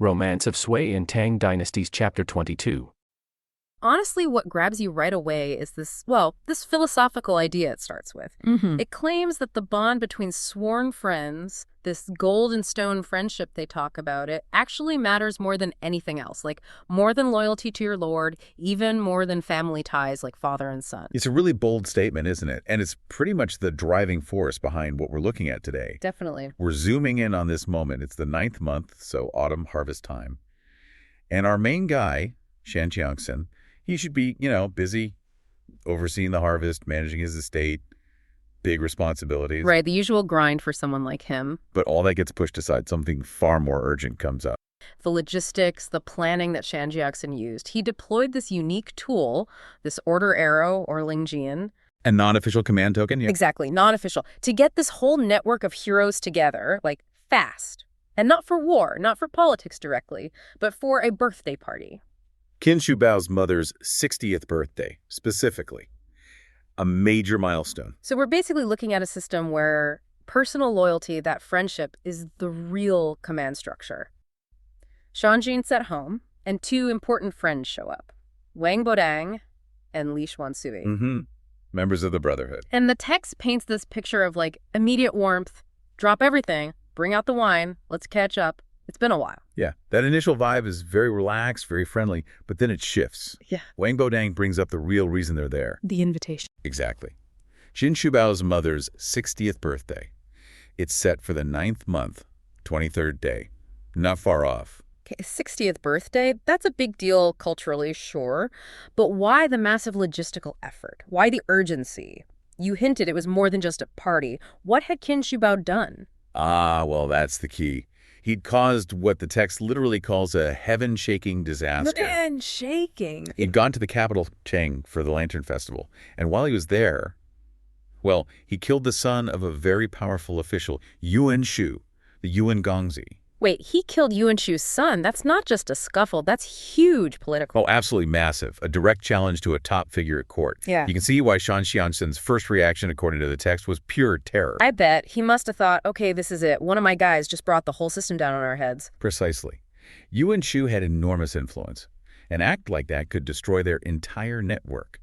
Romance of Sui and Tang Dynasties Chapter 22. Honestly, what grabs you right away is this philosophical idea it starts with. It claims that the bond between sworn friends, this golden stone friendship they talk about, it actually matters more than anything else, like more than loyalty to your lord, even more than family ties like father and son. It's a really bold statement, isn't it? And it's pretty much the driving force behind what we're looking at today. Definitely. We're zooming in on this moment. It's the 9th month, so autumn harvest time. And our main guy, Shan Jiangxin, he should be, busy overseeing the harvest, managing his estate, big responsibilities. Right, the usual grind for someone like him. But all that gets pushed aside. Something far more urgent comes up. The logistics, the planning that Shan Jiangxin used. He deployed this unique tool, this order arrow or Lingjian. A non-official command token? Yeah. Exactly, non-official. To get this whole network of heroes together, like fast. And not for war, not for politics directly, but for a birthday party. Qin Shubao's mother's 60th birthday, specifically. A major milestone. So we're basically looking at a system where personal loyalty, that friendship, is the real command structure. Shanjin's at home, and two important friends show up. Wang Bodang and Li Xuansui. Members of the Brotherhood. And the text paints this picture of immediate warmth, drop everything, bring out the wine, let's catch up. It's been a while. Yeah, that initial vibe is very relaxed, very friendly, but then it shifts. Yeah. Wang Bodang brings up the real reason they're there. The invitation. Exactly. Qin Shubao's mother's 60th birthday. It's set for the 9th month, 23rd day. Not far off. Okay, 60th birthday, that's a big deal culturally, sure. But why the massive logistical effort? Why the urgency? You hinted it was more than just a party. What had Qin Shubao done? Well, that's the key. He'd caused what the text literally calls a heaven-shaking disaster. Heaven-shaking? He'd gone to the capital, Cheng, for the Lantern Festival. And while he was there, he killed the son of a very powerful official, Yuan Shu, the Yuan Gongzi. Wait, he killed Yuan Shu's son? That's not just a scuffle. That's huge political. Oh, absolutely massive. A direct challenge to a top figure at court. Yeah. You can see why Shan Xianxin's first reaction, according to the text, was pure terror. I bet. He must have thought, okay, this is it. One of my guys just brought the whole system down on our heads. Precisely. Yuan Shu had enormous influence. An act like that could destroy their entire network.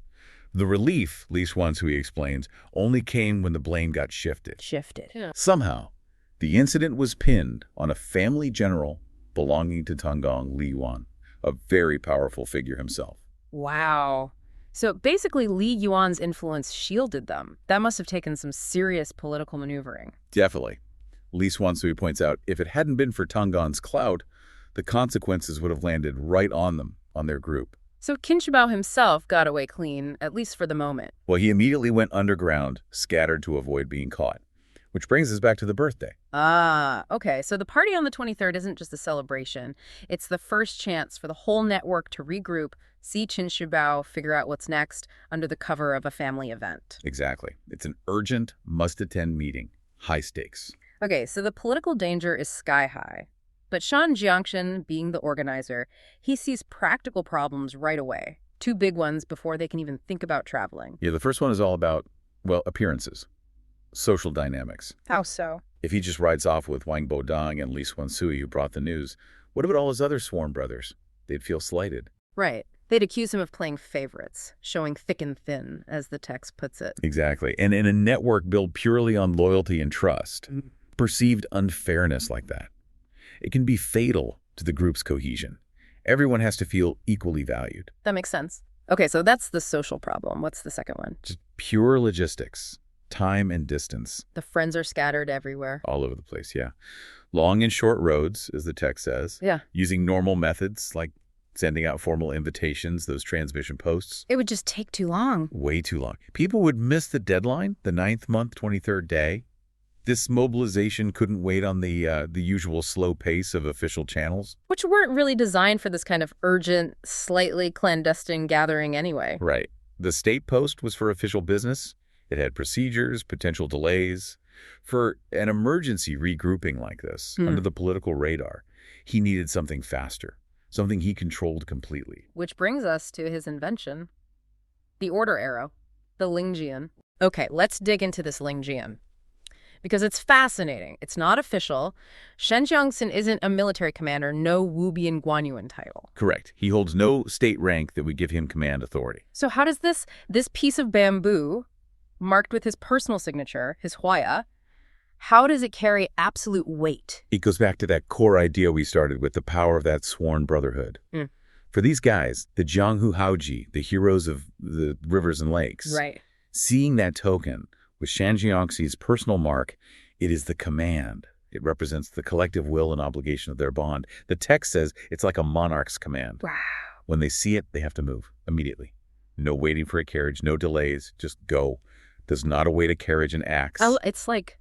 The relief, Li Xuansui explains, only came when the blame got shifted. Yeah. Somehow, the incident was pinned on a family general belonging to Tanggong, Li Yuan, a very powerful figure himself. Wow. So basically, Li Yuan's influence shielded them. That must have taken some serious political maneuvering. Definitely. Li Xuansui points out, if it hadn't been for Tanggong's clout, the consequences would have landed right on them, on their group. So Qin Shubao himself got away clean, at least for the moment. Well, he immediately went underground, scattered to avoid being caught. Which brings us back to the birthday. Okay. So the party on the 23rd isn't just a celebration. It's the first chance for the whole network to regroup, see Qin Shubao, figure out what's next under the cover of a family event. Exactly. It's an urgent, must-attend meeting. High stakes. Okay, so the political danger is sky high. But Shan Jiangxin, being the organizer, he sees practical problems right away. Two big ones before they can even think about traveling. Yeah, the first one is all about, appearances. Social dynamics. How so? If he just rides off with Wang Bodang and Li Xuansui, who brought the news, what about all his other sworn brothers? They'd feel slighted. Right. They'd accuse him of playing favorites, showing thick and thin, as the text puts it. Exactly. And in a network built purely on loyalty and trust, perceived unfairness like that, it can be fatal to the group's cohesion. Everyone has to feel equally valued. That makes sense. Okay, so that's the social problem. What's the second one? Just pure logistics. Time and distance. The friends are scattered everywhere. All over the place, yeah. Long and short roads, as the text says. Yeah. Using normal methods like sending out formal invitations, those transmission posts. It would just take too long. Way too long. People would miss the deadline, the 9th month, 23rd day. This mobilization couldn't wait on the usual slow pace of official channels. Which weren't really designed for this kind of urgent, slightly clandestine gathering anyway. Right. The state post was for official business. It had procedures, potential delays. For an emergency regrouping like this, under the political radar, he needed something faster, something he controlled completely. Which brings us to his invention, the order arrow, the Lingjian. Okay, let's dig into this Lingjian. because it's fascinating. It's not official. Shen Jiangxin isn't a military commander, no Wu Bian Guanyuan title. Correct. He holds no state rank that would give him command authority. So how does this piece of bamboo, marked with his personal signature, his Huaya, how does it carry absolute weight? It goes back to that core idea we started with, the power of that sworn brotherhood. For these guys, the Jianghu Haoji, the heroes of the rivers and lakes, right, seeing that token with Shan Jiangxi's personal mark, it is the command. It represents the collective will and obligation of their bond. The text says it's like a monarch's command. Wow. When they see it, they have to move immediately. No waiting for a carriage, no delays, just go. Does not await a carriage and acts. It's like,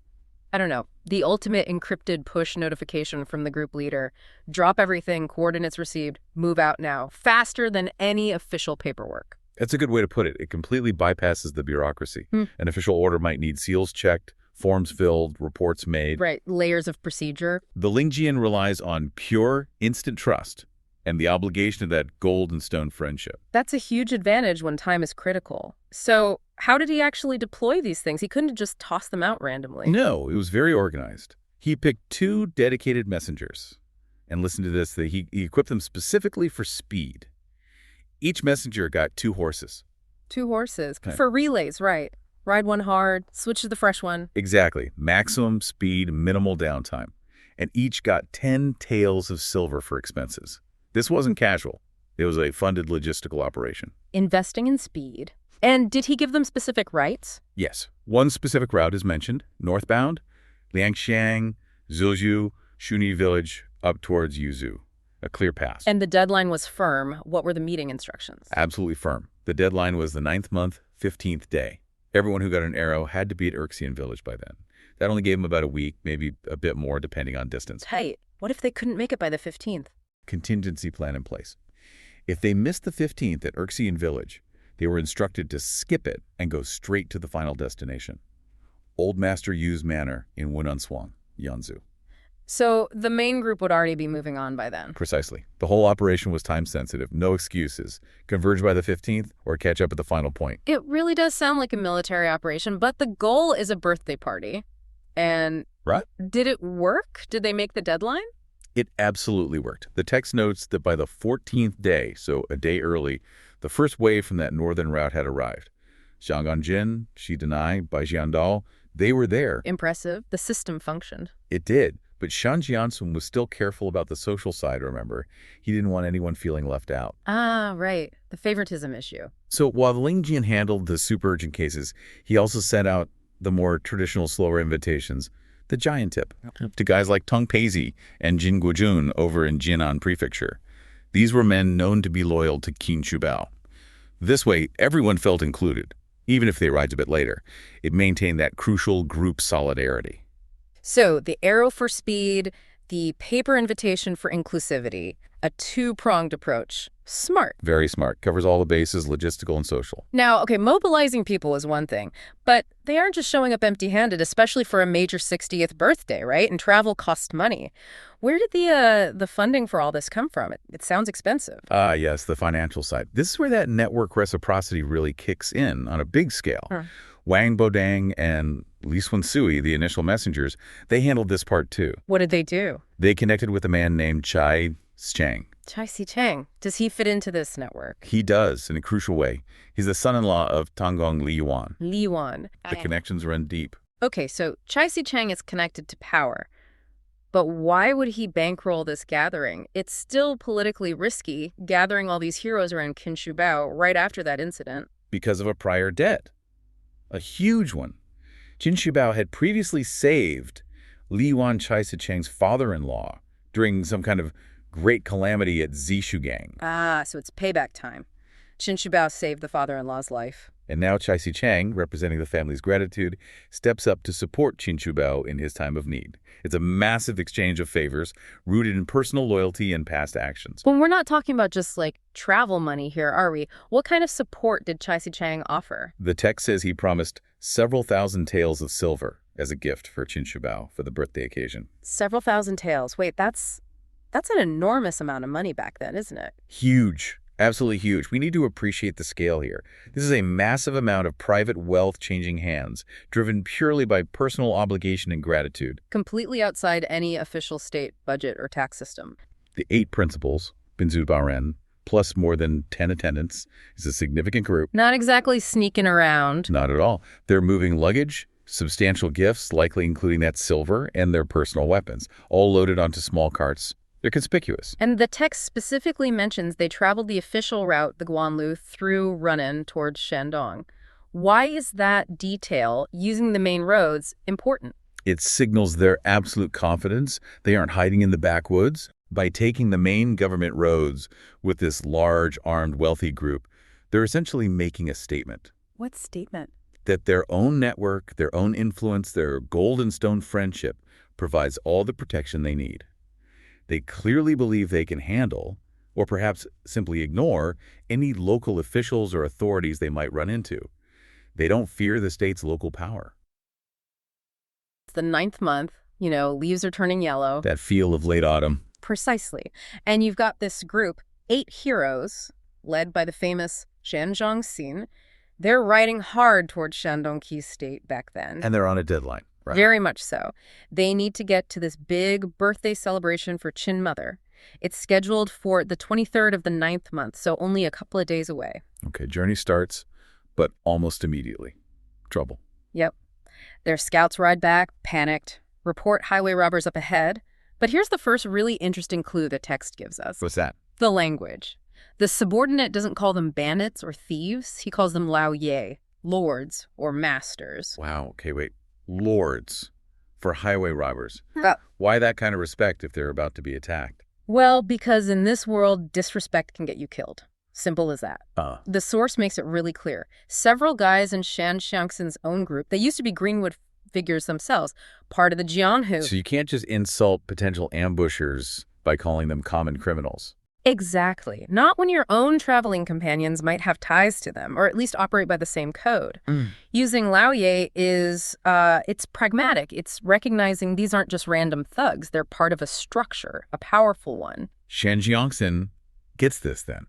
I don't know, the ultimate encrypted push notification from the group leader. Drop everything, coordinates received, move out now. Faster than any official paperwork. That's a good way to put it. It completely bypasses the bureaucracy. An official order might need seals checked, forms filled, reports made. Right, layers of procedure. The Lingjian relies on pure, instant trust and the obligation of that gold and stone friendship. That's a huge advantage when time is critical. So how did he actually deploy these things? He couldn't just toss them out randomly. No, it was very organized. He picked 2 dedicated messengers. And listen to this, he equipped them specifically for speed. Each messenger got 2 horses. 2 horses. Okay. For relays, right. Ride one hard, switch to the fresh one. Exactly. Maximum speed, minimal downtime. And each got 10 taels of silver for expenses. This wasn't casual. It was a funded logistical operation. Investing in speed. And did he give them specific rights? Yes. One specific route is mentioned, northbound, Liangxiang, Zhuzhou, Shuni Village, up towards Yuzhou. A clear pass. And the deadline was firm. What were the meeting instructions? Absolutely firm. The deadline was the 9th month, 15th day. Everyone who got an arrow had to be at Erxian Village by then. That only gave them about a week, maybe a bit more, depending on distance. Tight. What if they couldn't make it by the 15th? Contingency plan in place. If they missed the 15th at Erxian Village, they were instructed to skip it and go straight to the final destination. Old Master Yu's Manor in Wunanshuang, Yanzhou. So the main group would already be moving on by then. Precisely. The whole operation was time-sensitive, no excuses. Converge by the 15th or catch up at the final point. It really does sound like a military operation, but the goal is a birthday party. And right? Did it work? Did they make the deadline? It absolutely worked. The text notes that by the 14th day, so a day early, the first wave from that northern route had arrived. Xiangganjin, Shidanai, Baijiandao, they were there. Impressive. The system functioned. It did. But Shan Jiansun was still careful about the social side, remember? He didn't want anyone feeling left out. Ah, right. The favoritism issue. So while Lingjian handled the super urgent cases, he also sent out the more traditional, slower invitations, the giant tip, to guys like Teng Peizi and Jin Guojun over in Jinan Prefecture. These were men known to be loyal to Qin Shubao. This way, everyone felt included, even if they arrived a bit later. It maintained that crucial group solidarity. So the arrow for speed, the paper invitation for inclusivity, a 2-pronged approach. Smart. Very smart. Covers all the bases, logistical and social. Now, okay, mobilizing people is one thing, but they aren't just showing up empty-handed, especially for a major 60th birthday, right? And travel costs money. Where did the funding for all this come from? It sounds expensive. Yes, the financial side. This is where that network reciprocity really kicks in on a big scale. Wang Bodang and Li Sunsui, the initial messengers, they handled this part too. What did they do? They connected with a man named Chai Chang. Chai Si-cheng. Does he fit into this network? He does, in a crucial way. He's the son-in-law of Tanggong Li Yuan. Li Yuan. The connections run deep. Okay, so Chai Si-cheng is connected to power. But why would he bankroll this gathering? It's still politically risky, gathering all these heroes around Qin Shubao right after that incident. Because of a prior debt. A huge one. Qin Shubao had previously saved Li Yuan Chai Si-cheng's father-in-law during some kind of great calamity at Zishugang. Ah, so it's payback time. Qin Shubao saved the father-in-law's life. And now Chai Si-cheng, representing the family's gratitude, steps up to support Qin Shubao in his time of need. It's a massive exchange of favors, rooted in personal loyalty and past actions. Well, we're not talking about just, like, travel money here, are we? What kind of support did Chai Si-cheng offer? The text says he promised several thousand taels of silver as a gift for Qin Shubao for the birthday occasion. Several thousand taels. Wait, that's an enormous amount of money back then, isn't it? Huge. Absolutely huge. We need to appreciate the scale here. This is a massive amount of private wealth changing hands, driven purely by personal obligation and gratitude. Completely outside any official state budget or tax system. The 8 principals, Binzubaren, plus more than 10 attendants, is a significant group. Not exactly sneaking around. Not at all. They're moving luggage, substantial gifts, likely including that silver, and their personal weapons, all loaded onto small carts. They're conspicuous. And the text specifically mentions they traveled the official route, the Guanlu, through Runan towards Shandong. Why is that detail, using the main roads, important? It signals their absolute confidence. They aren't hiding in the backwoods. By taking the main government roads with this large, armed, wealthy group, they're essentially making a statement. What statement? That their own network, their own influence, their golden stone friendship provides all the protection they need. They clearly believe they can handle, or perhaps simply ignore, any local officials or authorities they might run into. They don't fear the state's local power. It's the 9th month, leaves are turning yellow. That feel of late autumn. Precisely. And you've got this group, 8 heroes, led by the famous Shan Zhongxin. They're riding hard towards Shandong State back then. And they're on a deadline. Right. Very much so. They need to get to this big birthday celebration for Qin Mother. It's scheduled for the 23rd of the 9th month, so only a couple of days away. Okay, journey starts, but almost immediately. Trouble. Yep. Their scouts ride back, panicked, report highway robbers up ahead. But here's the first really interesting clue the text gives us. What's that? The language. The subordinate doesn't call them bandits or thieves. He calls them Lao Ye, lords or masters. Wow, okay, wait. Lords for highway robbers. Uh, Why that kind of respect if they're about to be attacked? Well, because in this world, disrespect can get you killed. Simple as that. The source makes it really clear. Several guys in Shan Xiangxin's own group, they used to be Greenwood figures themselves, part of the Jianghu. So you can't just insult potential ambushers by calling them common criminals. Exactly. Not when your own traveling companions might have ties to them, or at least operate by the same code. Using Laoye is, it's pragmatic. It's recognizing these aren't just random thugs. They're part of a structure, a powerful one. Shan Jiangxin gets this then.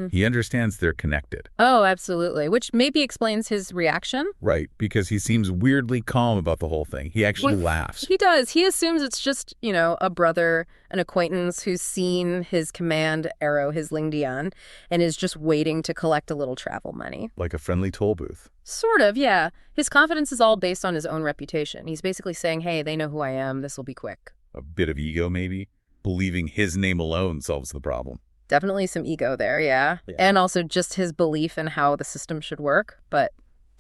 He understands they're connected. Oh, absolutely. Which maybe explains his reaction. Right, because he seems weirdly calm about the whole thing. He actually laughs. He does. He assumes it's just, a brother, an acquaintance who's seen his command arrow, his Lingdian, and is just waiting to collect a little travel money. Like a friendly toll booth. Sort of, yeah. His confidence is all based on his own reputation. He's basically saying, hey, they know who I am. This will be quick. A bit of ego, maybe? Believing his name alone solves the problem. Definitely some ego there, yeah. And also just his belief in how the system should work. But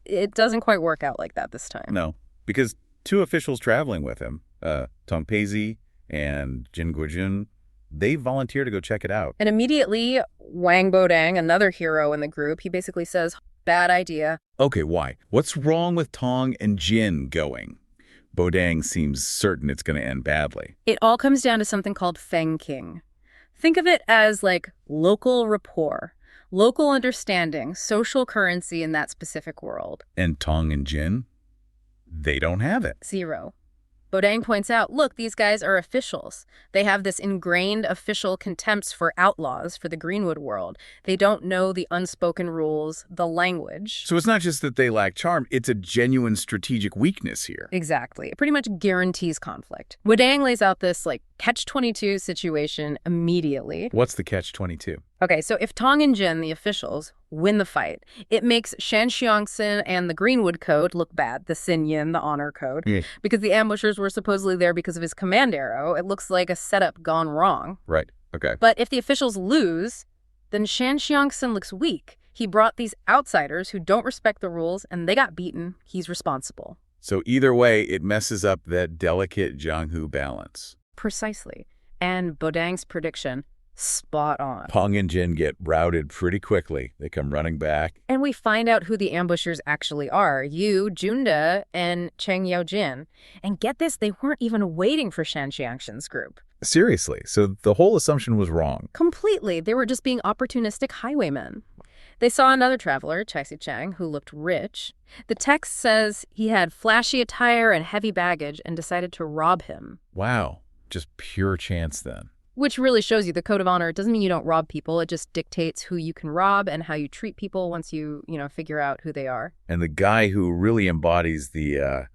it doesn't quite work out like that this time. No, because 2 officials traveling with him, Tong Peizi and Jin Guojun, they volunteer to go check it out. And immediately, Wang Bodang, another hero in the group, he basically says, bad idea. Okay, why? What's wrong with Tong and Jin going? Bodang seems certain it's going to end badly. It all comes down to something called Feng King. Think of it as like local rapport, local understanding, social currency in that specific world. And Tong and Jin, they don't have it. 0. Bodang points out, look, these guys are officials. They have this ingrained official contempt for outlaws for the Greenwood world. They don't know the unspoken rules, the language. So it's not just that they lack charm, it's a genuine strategic weakness here. Exactly. It pretty much guarantees conflict. Bodang lays out this catch-22 situation immediately. What's the catch-22? Okay, so if Tong and Jin, the officials, win the fight, it makes Shan Xiangxin and the Greenwood Code look bad, the Xinyin, the honor code. Yeah. Because the ambushers were supposedly there because of his command arrow, it looks like a setup gone wrong. Right, okay. But if the officials lose, then Shan Xiangxin looks weak. He brought these outsiders who don't respect the rules, and they got beaten. He's responsible. So either way, it messes up that delicate Jianghu balance. Precisely. And Bodang's prediction, spot on. Tong and Jin get routed pretty quickly. They come running back. And we find out who the ambushers actually are. Yu, Junda, and Cheng Yaojin. And get this, they weren't even waiting for Shan Xiangxin's group. Seriously, so the whole assumption was wrong. Completely. They were just being opportunistic highwaymen. They saw another traveler, Chai Chang, who looked rich. The text says he had flashy attire and heavy baggage and decided to rob him. Wow, just pure chance then. Which really shows you the code of honor. It doesn't mean you don't rob people. It just dictates who you can rob and how you treat people once you figure out who they are. And the guy who really embodies the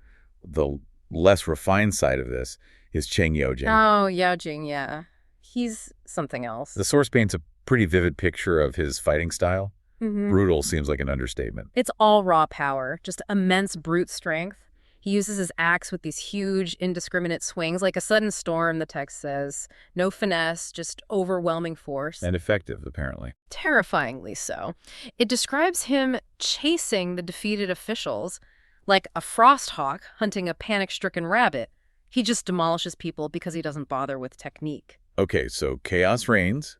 less refined side of this is Cheng Yojing. Oh, Yao Jing, yeah. He's something else. The source paints a pretty vivid picture of his fighting style. Brutal seems like an understatement. It's all raw power, just immense brute strength. He uses his axe with these huge, indiscriminate swings, like a sudden storm, the text says. No finesse, just overwhelming force. And effective, apparently. Terrifyingly so. It describes him chasing the defeated officials like a frosthawk hunting a panic-stricken rabbit. He just demolishes people because he doesn't bother with technique. Okay, so chaos reigns.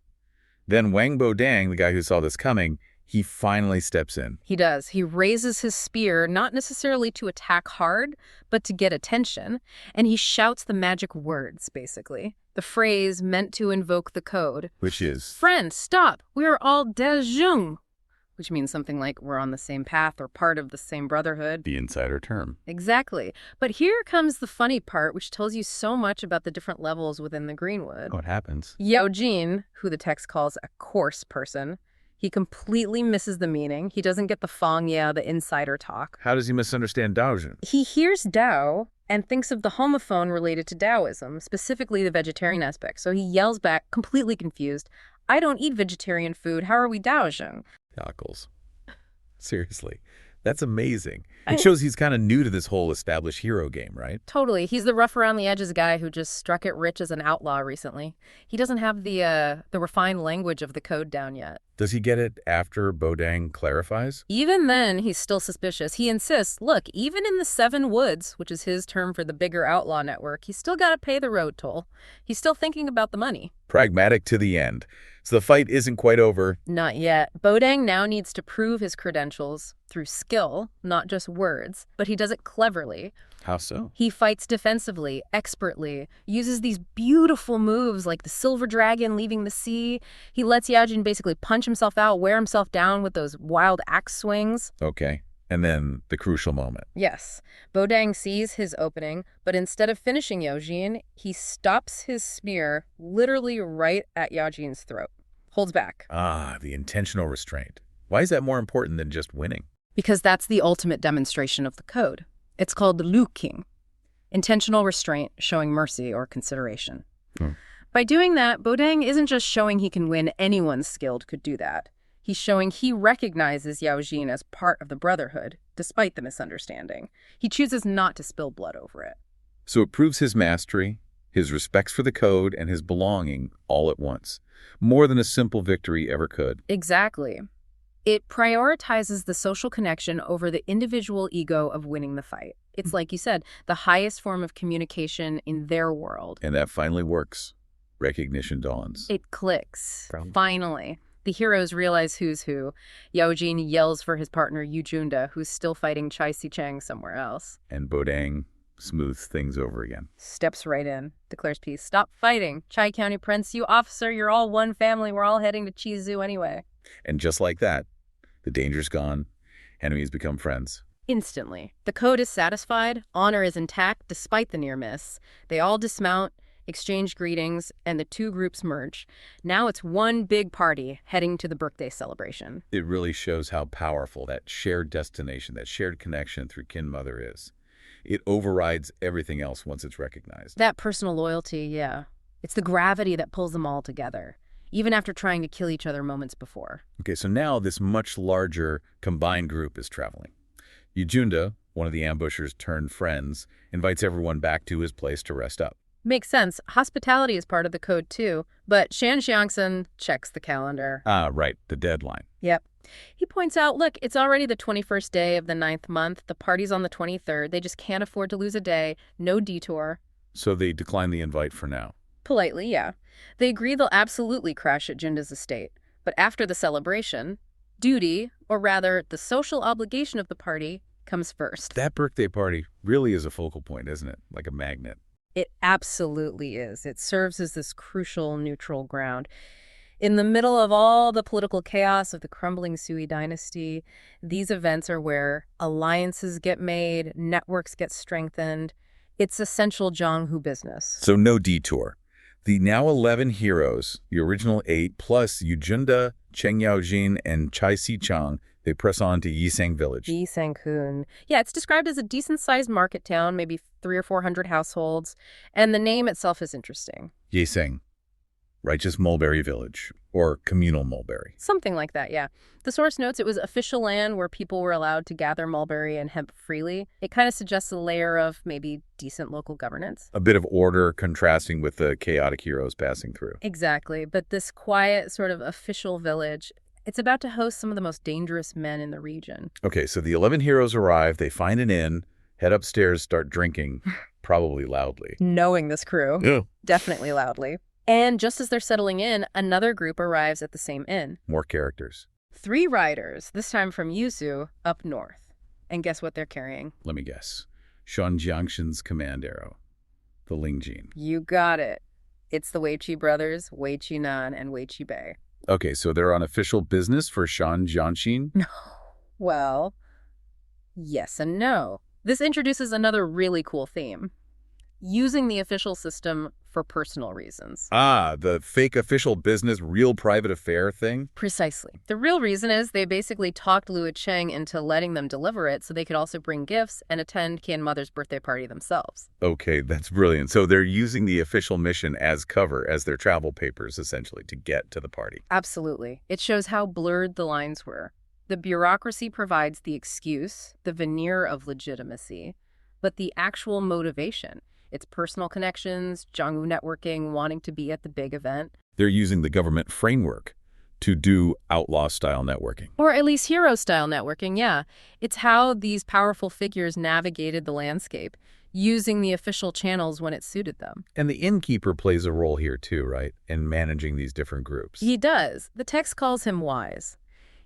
Then Wang Bodang, the guy who saw this coming, he finally steps in. He does. He raises his spear, not necessarily to attack hard, but to get attention. And he shouts the magic words, basically. The phrase meant to invoke the code. Which is? Friend, stop! We're all dejung. Which means something like we're on the same path or part of the same brotherhood. The insider term. Exactly. But here comes the funny part, which tells you so much about the different levels within the Greenwood. What happens? Yao Jin, who the text calls a coarse person, he completely misses the meaning. He doesn't get the fang ya, the insider talk. How does he misunderstand Daojun? He hears Dao and thinks of the homophone related to Taoism, specifically the vegetarian aspect. So he yells back, completely confused, I don't eat vegetarian food. How are we Daojun? Cockles. Seriously. That's amazing. It shows he's kind of new to this whole established hero game, right? Totally. He's the rough around the edges guy who just struck it rich as an outlaw recently. He doesn't have the refined language of the code down yet. Does he get it after Bodang clarifies? Even then, he's still suspicious. He insists, look, even in the Seven Woods, which is his term for the bigger outlaw network, he's still got to pay the road toll. He's still thinking about the money. Pragmatic to the end. So the fight isn't quite over. Not yet. Bodang now needs to prove his credentials through skill, not just words, but he does it cleverly. How so? He fights defensively, expertly, uses these beautiful moves like the silver dragon leaving the sea. He lets Yaojin basically punch himself out, wear himself down with those wild axe swings. Okay. And then the crucial moment. Yes. Bodang sees his opening, but instead of finishing Yaojin, he stops his spear literally right at Yaojin's throat. Holds back. Ah, the intentional restraint. Why is that more important than just winning? Because that's the ultimate demonstration of the code. It's called the Lu King. Intentional restraint, showing mercy or consideration. By doing that, Bodang isn't just showing he can win. Anyone skilled could do that. He's showing he recognizes Yaojin as part of the Brotherhood, despite the misunderstanding. He chooses not to spill blood over it. So it proves his mastery, his respects for the code, and his belonging all at once. More than a simple victory ever could. Exactly. It prioritizes the social connection over the individual ego of winning the fight. It's like you said, the highest form of communication in their world. And that finally works. Recognition dawns. It clicks. Finally. The heroes realize who's who. Yaojin yells for his partner Yu Junda, who's still fighting Chai Si-cheng somewhere else. And Bodang smooths things over again. Steps right in, declares peace. Stop fighting. Chai County Prince, you officer, you're all one family. We're all heading to Chizu anyway. And just like that, the danger's gone. Enemies become friends. Instantly. The code is satisfied. Honor is intact despite the near miss. They all dismount, exchange greetings, and the two groups merge. Now it's one big party heading to the birthday celebration. It really shows how powerful that shared destination, that shared connection through kin mother is. It overrides everything else once it's recognized. That personal loyalty, yeah. It's the gravity that pulls them all together, even after trying to kill each other moments before. Okay, so now this much larger combined group is traveling. Yujunda, one of the ambushers turned friends, invites everyone back to his place to rest up. Makes sense. Hospitality is part of the code too, but Shan Xiangsun checks the calendar. Ah, right, the deadline. Yep. He points out, look, it's already the 21st day of the 9th month. The party's on the 23rd. They just can't afford to lose a day. No detour. So they decline the invite for now. Politely, yeah. They agree they'll absolutely crash at Junda's estate. But after the celebration, duty, or rather the social obligation of the party, comes first. That birthday party really is a focal point, isn't it? Like a magnet. It absolutely is. It serves as this crucial neutral ground. In the middle of all the political chaos of the crumbling Sui dynasty, these events are where alliances get made, networks get strengthened. It's essential Jianghu business. So no detour. The now 11 heroes, the original 8, plus Yujunda, Cheng Yaojin, and Chai Si-chang, they press on to Yisang village. Yisang-kun. Yeah, it's described as a decent-sized market town, maybe 300 or 400 households, and the name itself is interesting. Yisang, righteous mulberry village, or communal mulberry. Something like that, yeah. The source notes it was official land where people were allowed to gather mulberry and hemp freely. It kind of suggests a layer of maybe decent local governance. A bit of order contrasting with the chaotic heroes passing through. Exactly, but this quiet sort of official village, it's about to host some of the most dangerous men in the region. Okay, so the 11 heroes arrive, they find an inn, head upstairs, start drinking, probably loudly. Knowing this crew. Yeah. Definitely loudly. And just as they're settling in, another group arrives at the same inn. More characters. 3 riders, this time from Yuzu, up north. And guess what they're carrying? Let me guess. Shan Jiangshan's command arrow. The Lingjin. You got it. It's the Weiqi brothers, Wei Qinan and Wei Qibei. Okay, so they're on official business for Shan Jiangxin? No. Well, yes and no. This introduces another really cool theme. Using the official system for personal reasons. Ah, the fake official business, real private affair thing? Precisely. The real reason is they basically talked Luo Cheng into letting them deliver it so they could also bring gifts and attend Qian Mother's birthday party themselves. Okay, that's brilliant. So they're using the official mission as cover, as their travel papers, essentially, to get to the party. Absolutely. It shows how blurred the lines were. The bureaucracy provides the excuse, the veneer of legitimacy, but the actual motivation, it's personal connections, Jianghu networking, wanting to be at the big event. They're using the government framework to do outlaw-style networking. Or at least hero-style networking, yeah. It's how these powerful figures navigated the landscape, using the official channels when it suited them. And the innkeeper plays a role here too, right? In managing these different groups. He does. The text calls him wise.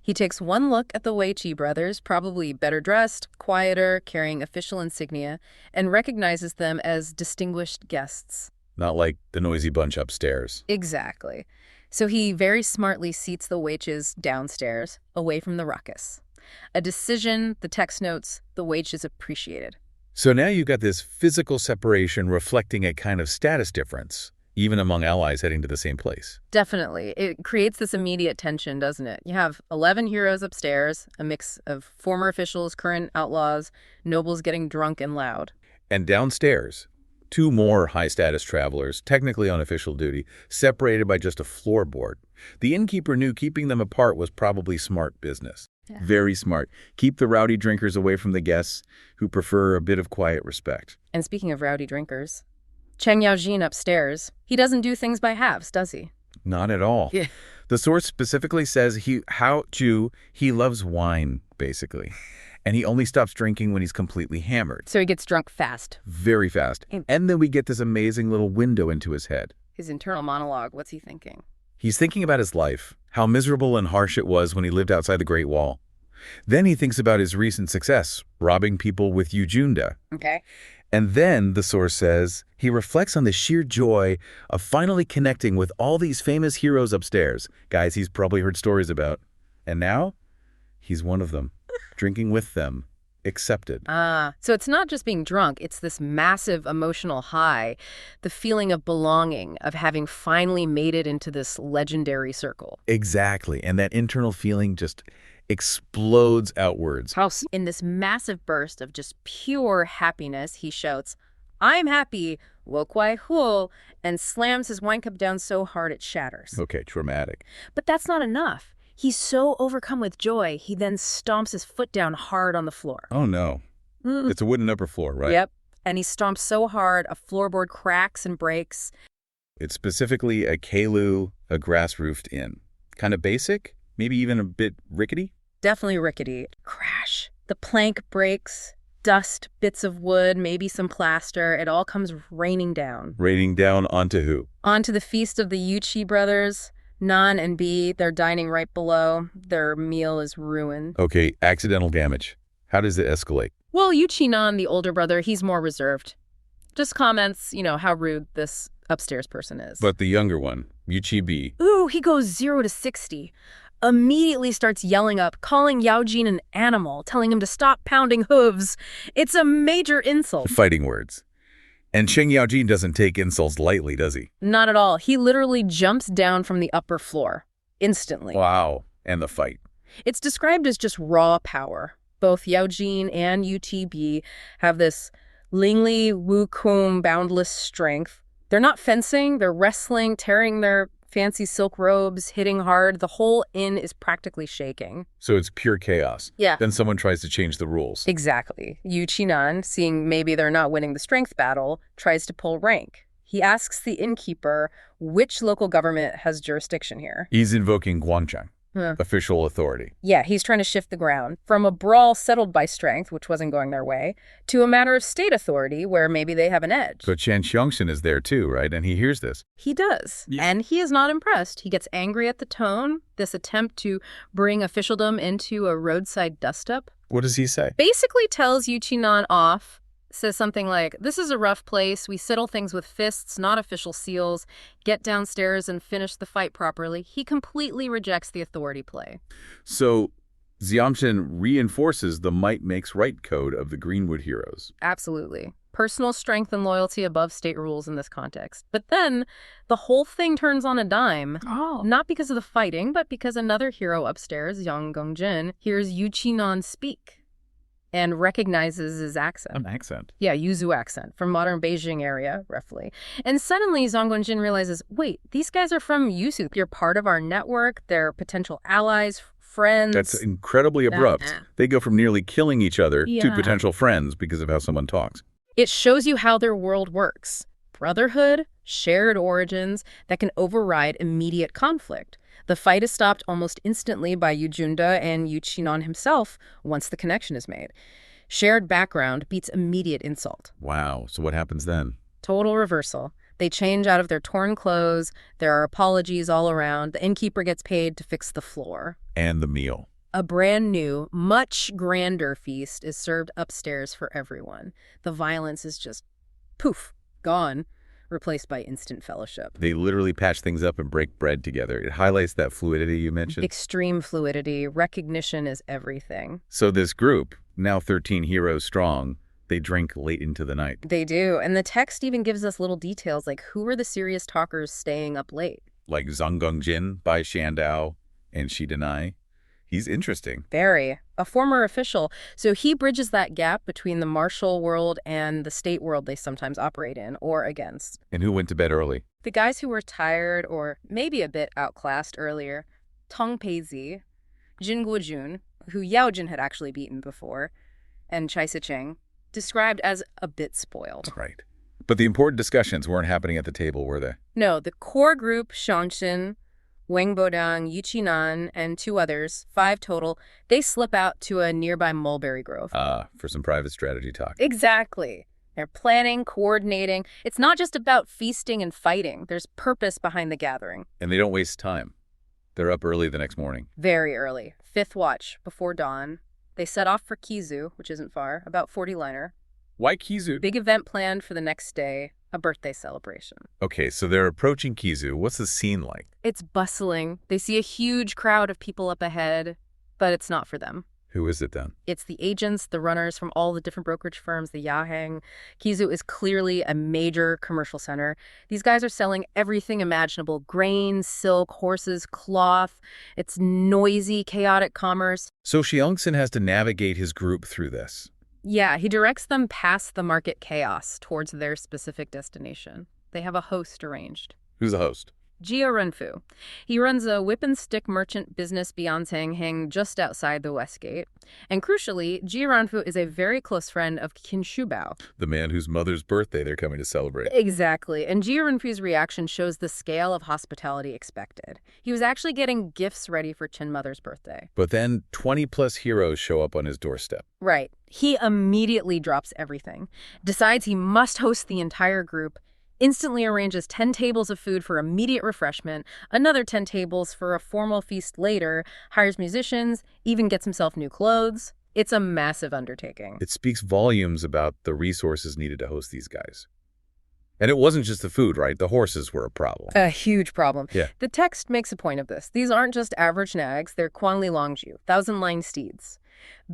He takes one look at the Weiqi brothers, probably better dressed, quieter, carrying official insignia, and recognizes them as distinguished guests. Not like the noisy bunch upstairs. Exactly. So he very smartly seats the Weiqis downstairs, away from the ruckus. A decision, the text notes, the Weiqis appreciated. So now you've got this physical separation reflecting a kind of status difference, even among allies heading to the same place. Definitely. It creates this immediate tension, doesn't it? You have 11 heroes upstairs, a mix of former officials, current outlaws, nobles getting drunk and loud. And downstairs, 2 more high-status travelers, technically on official duty, separated by just a floorboard. The innkeeper knew keeping them apart was probably smart business. Yeah. Very smart. Keep the rowdy drinkers away from the guests who prefer a bit of quiet respect. And speaking of rowdy drinkers, Cheng Yaojin upstairs, he doesn't do things by halves, does he? Not at all. Yeah. The source specifically says he loves wine, basically. And he only stops drinking when he's completely hammered. So he gets drunk fast. Very fast. And then we get this amazing little window into his head. His internal monologue, what's he thinking? He's thinking about his life, how miserable and harsh it was when he lived outside the Great Wall. Then he thinks about his recent success, robbing people with Yujunda. Okay. And then, the source says, he reflects on the sheer joy of finally connecting with all these famous heroes upstairs, guys he's probably heard stories about. And now, he's one of them, drinking with them, accepted. So it's not just being drunk, it's this massive emotional high, the feeling of belonging, of having finally made it into this legendary circle. Exactly, and that internal feeling just explodes outwards. In this massive burst of just pure happiness, he shouts, "I'm happy, wo kuai hu," and slams his wine cup down so hard it shatters. Okay, traumatic. But that's not enough. He's so overcome with joy, he then stomps his foot down hard on the floor. Oh, no. It's a wooden upper floor, right? Yep. And he stomps so hard, a floorboard cracks and breaks. It's specifically a Keilu, a grass-roofed inn. Kind of basic? Maybe even a bit rickety? Definitely rickety. Crash. The plank breaks, dust, bits of wood, maybe some plaster. It all comes raining down. Raining down onto who? Onto the feast of the Yuchi brothers. Nan and B, they're dining right below. Their meal is ruined. Okay, accidental damage. How does it escalate? Well, Yuchi Nan, the older brother, he's more reserved. Just comments, how rude this upstairs person is. But the younger one, Yuchi B. Ooh, he goes 0 to 60. Immediately starts yelling up, calling Yaojin an animal, telling him to stop pounding hooves. It's a major insult. Fighting words. And Sheng Yaojin doesn't take insults lightly, does he? Not at all. He literally jumps down from the upper floor instantly. Wow. And the fight. It's described as just raw power. Both Yaojin and UTB have this Lingli Wukong boundless strength. They're not fencing, they're wrestling, tearing their fancy silk robes, hitting hard. The whole inn is practically shaking. So it's pure chaos. Yeah. Then someone tries to change the rules. Exactly. Yu Qinan, seeing maybe they're not winning the strength battle, tries to pull rank. He asks the innkeeper which local government has jurisdiction here. He's invoking Guancheng, official authority. Yeah, he's trying to shift the ground from a brawl settled by strength, which wasn't going their way, to a matter of state authority where maybe they have an edge. But Shan Xiongxin is there too, right? And he hears this. He does. Yeah. And he is not impressed. He gets angry at the tone, this attempt to bring officialdom into a roadside dust-up. What does he say? Basically tells Yu Qinan off, says something like, this is a rough place. We settle things with fists, not official seals. Get downstairs and finish the fight properly. He completely rejects the authority play. So Xiongxin reinforces the might makes right code of the Greenwood heroes. Absolutely. Personal strength and loyalty above state rules in this context. But then the whole thing turns on a dime. Not because of the fighting, but because another hero upstairs, Yang Gongjin, hears Yu Qinan speak and recognizes his accent. An accent. Yeah, Yuzu accent from modern Beijing area, roughly. And suddenly Zhang Guanjin realizes, wait, these guys are from Yuzu. You're part of our network. They're potential allies, friends. That's incredibly abrupt. They go from nearly killing each other to potential friends because of how someone talks. It shows you how their world works. Brotherhood, shared origins that can override immediate conflict. The fight is stopped almost instantly by Yu Junda and Yu Qinan himself once the connection is made. Shared background beats immediate insult. Wow. So what happens then? Total reversal. They change out of their torn clothes. There are apologies all around. The innkeeper gets paid to fix the floor. And the meal. A brand new, much grander feast is served upstairs for everyone. The violence is just, poof, gone, replaced by instant fellowship. They literally patch things up and break bread together. It highlights that fluidity you mentioned. Extreme fluidity. Recognition is everything. So this group, now 13 heroes strong, they drink late into the night. They do. And the text even gives us little details like who are the serious talkers staying up late. Like Zhang Gongjin by Shandao and Shi Denai. He's interesting. Very. A former official. So he bridges that gap between the martial world and the state world they sometimes operate in or against. And who went to bed early? The guys who were tired or maybe a bit outclassed earlier, Tong Peizi, Jin Guojun, who Yao Jin had actually beaten before, and Chai Sicheng, described as a bit spoiled. Right. But the important discussions weren't happening at the table, were they? No, the core group, Xiongxin, Wang Bodang, Yu Qinan, and 2 others, 5 total, they slip out to a nearby mulberry grove. For some private strategy talk. Exactly. They're planning, coordinating. It's not just about feasting and fighting. There's purpose behind the gathering. And they don't waste time. They're up early the next morning. Very early. 5th watch, before dawn. They set off for Kizu, which isn't far, about 40-liner. Why Kizu? Big event planned for the next day, a birthday celebration. Okay, so they're approaching Kizu. What's the scene like? It's bustling. They see a huge crowd of people up ahead, but it's not for them. Who is it then? It's the agents, the runners from all the different brokerage firms, the Yaheng. Kizu is clearly a major commercial center. These guys are selling everything imaginable: grain, silk, horses, cloth. It's noisy, chaotic commerce. So Xiongxin has to navigate his group through this. Yeah, he directs them past the market chaos towards their specific destination. They have a host arranged. Who's the host? Jia Renfu. He runs a whip and stick merchant business beyond Sangheng just outside the West Gate. And crucially, Jia Renfu is a very close friend of Qin Shubao. The man whose mother's birthday they're coming to celebrate. Exactly. And Jia Renfu's reaction shows the scale of hospitality expected. He was actually getting gifts ready for Qin Mother's birthday. But then 20-plus heroes show up on his doorstep. Right. He immediately drops everything, decides he must host the entire group, instantly arranges 10 tables of food for immediate refreshment, another 10 tables for a formal feast later, hires musicians, even gets himself new clothes. It's a massive undertaking. It speaks volumes about the resources needed to host these guys. And it wasn't just the food, right? The horses were a problem. A huge problem. Yeah. The text makes a point of this. These aren't just average nags, they're Quanli Longju, 1,000-line steeds.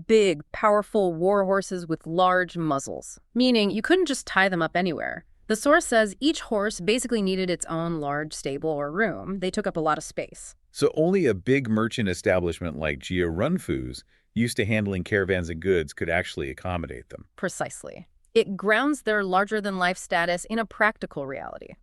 Big, powerful war horses with large muzzles, meaning you couldn't just tie them up anywhere. The source says each horse basically needed its own large stable or room. They took up a lot of space. So only a big merchant establishment like Jia Runfu's, used to handling caravans of goods, could actually accommodate them. Precisely. It grounds their larger-than-life status in a practical reality.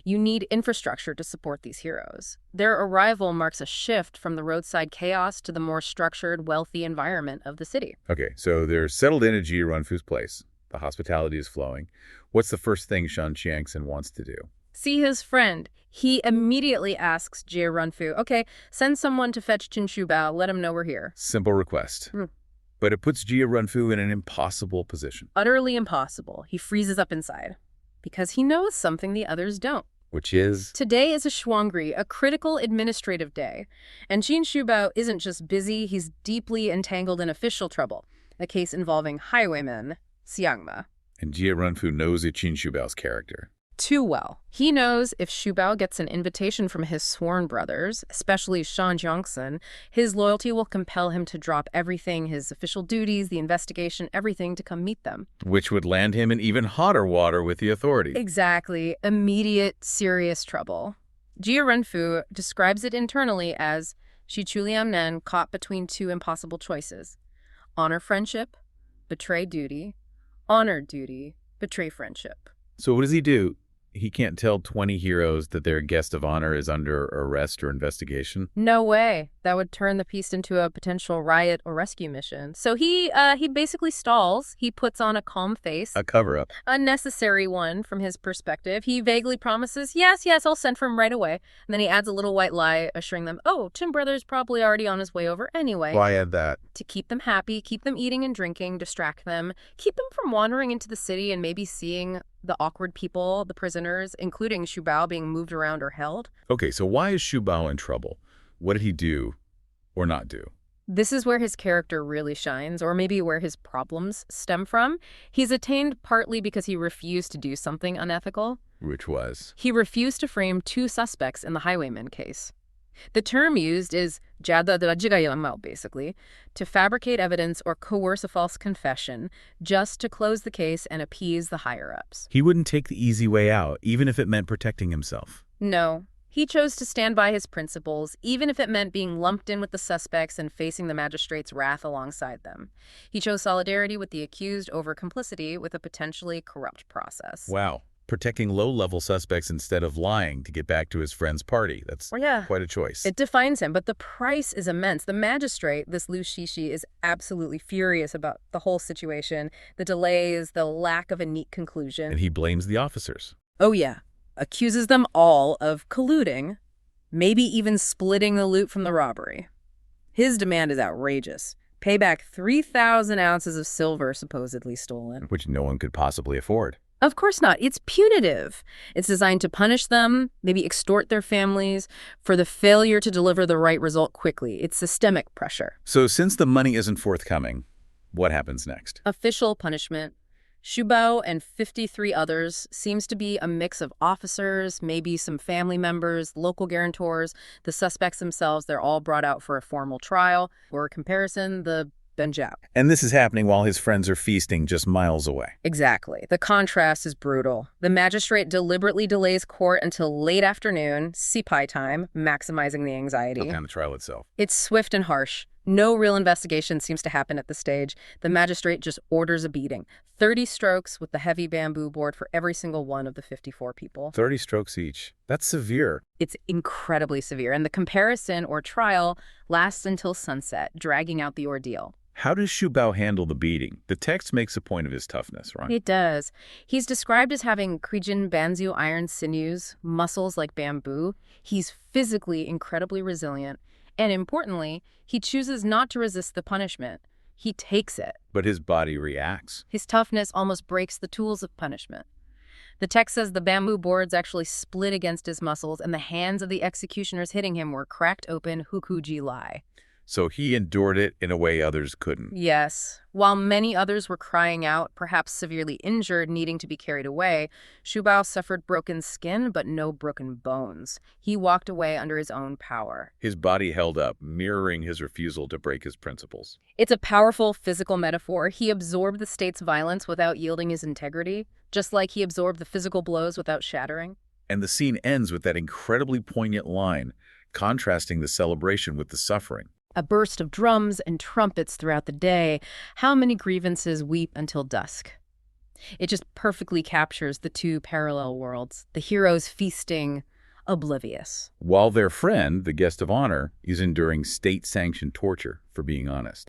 You need infrastructure to support these heroes. Their arrival marks a shift from the roadside chaos to the more structured, wealthy environment of the city. Okay, so they're settled in at Jia Runfu's place. The hospitality is flowing. What's the first thing Shan Qiangxin wants to do? See his friend. He immediately asks Jia Runfu, okay, send someone to fetch Shubao, let him know we're here. Simple request. But it puts Jia Runfu in an impossible position. Utterly impossible. He freezes up inside. Because he knows something the others don't. Which is? Today is a shuangri, a critical administrative day. And Shubao isn't just busy, he's deeply entangled in official trouble. A case involving highwayman Xiangma. And Jia Runfu knows Shubao's character. Too well. He knows if Shubao gets an invitation from his sworn brothers, especially Shan Qiangxin, his loyalty will compel him to drop everything, his official duties, the investigation, everything to come meet them. Which would land him in even hotter water with the authorities. Exactly. Immediate, serious trouble. Jia Renfu describes it internally as Shi Chuliang caught between two impossible choices. Honor friendship, betray duty. Honor duty, betray friendship. So what does he do? He can't tell 20 heroes that their guest of honor is under arrest or investigation? No way. That would turn the piece into a potential riot or rescue mission. So he basically stalls. He puts on a calm face. A cover-up. A necessary one from his perspective. He vaguely promises, yes, I'll send for him right away. And then he adds a little white lie, assuring them, oh, Tim Brother's probably already on his way over anyway. Why add that? To keep them happy, keep them eating and drinking, distract them, keep them from wandering into the city and maybe seeing the awkward people, the prisoners, including Shubao being moved around or held. Okay, so why is Shubao in trouble? What did he do or not do? This is where his character really shines, or maybe where his problems stem from. He's attained partly because he refused to do something unethical. Which was? He refused to frame two suspects in the highwayman case. The term used is jada basically, to fabricate evidence or coerce a false confession just to close the case and appease the higher-ups. He wouldn't take the easy way out, even if it meant protecting himself. No. He chose to stand by his principles, even if it meant being lumped in with the suspects and facing the magistrate's wrath alongside them. He chose solidarity with the accused over complicity with a potentially corrupt process. Wow. Protecting low-level suspects instead of lying to get back to his friend's party. That's quite a choice. It defines him, but the price is immense. The magistrate, this Liu Shishi, is absolutely furious about the whole situation, the delays, the lack of a neat conclusion. And he blames the officers. Oh, yeah. Accuses them all of colluding, maybe even splitting the loot from the robbery. His demand is outrageous. Pay back 3,000 ounces of silver supposedly stolen. Which no one could possibly afford. Of course not. It's punitive. It's designed to punish them, maybe extort their families, for the failure to deliver the right result quickly. It's systemic pressure. So since the money isn't forthcoming, what happens next? Official punishment. Shubao and 53 others seems to be a mix of officers, maybe some family members, local guarantors, the suspects themselves. They're all brought out for a formal trial. For comparison, the Benjiao. And this is happening while his friends are feasting just miles away. Exactly. The contrast is brutal. The magistrate deliberately delays court until late afternoon, sipai time, maximizing the anxiety. And the trial itself. It's swift and harsh. No real investigation seems to happen at the stage. The magistrate just orders a beating. 30 strokes with the heavy bamboo board for every single one of the 54 people. 30 strokes each. That's severe. It's incredibly severe. And the comparison or trial lasts until sunset, dragging out the ordeal. How does Shubao handle the beating? The text makes a point of his toughness, right? It does. He's described as having Krijin Banzu iron sinews, muscles like bamboo. He's physically incredibly resilient. And importantly, he chooses not to resist the punishment. He takes it. But his body reacts. His toughness almost breaks the tools of punishment. The text says the bamboo boards actually split against his muscles, and the hands of the executioners hitting him were cracked open hukuji lai. So he endured it in a way others couldn't. Yes. While many others were crying out, perhaps severely injured, needing to be carried away, Shubao suffered broken skin but no broken bones. He walked away under his own power. His body held up, mirroring his refusal to break his principles. It's a powerful physical metaphor. He absorbed the state's violence without yielding his integrity. just like he absorbed the physical blows without shattering. And the scene ends with that incredibly poignant line, contrasting the celebration with the suffering. A burst of drums and trumpets throughout the day. How many grievances weep until dusk? It just perfectly captures the two parallel worlds, the heroes feasting, oblivious. While their friend, the guest of honor, is enduring state-sanctioned torture for being honest.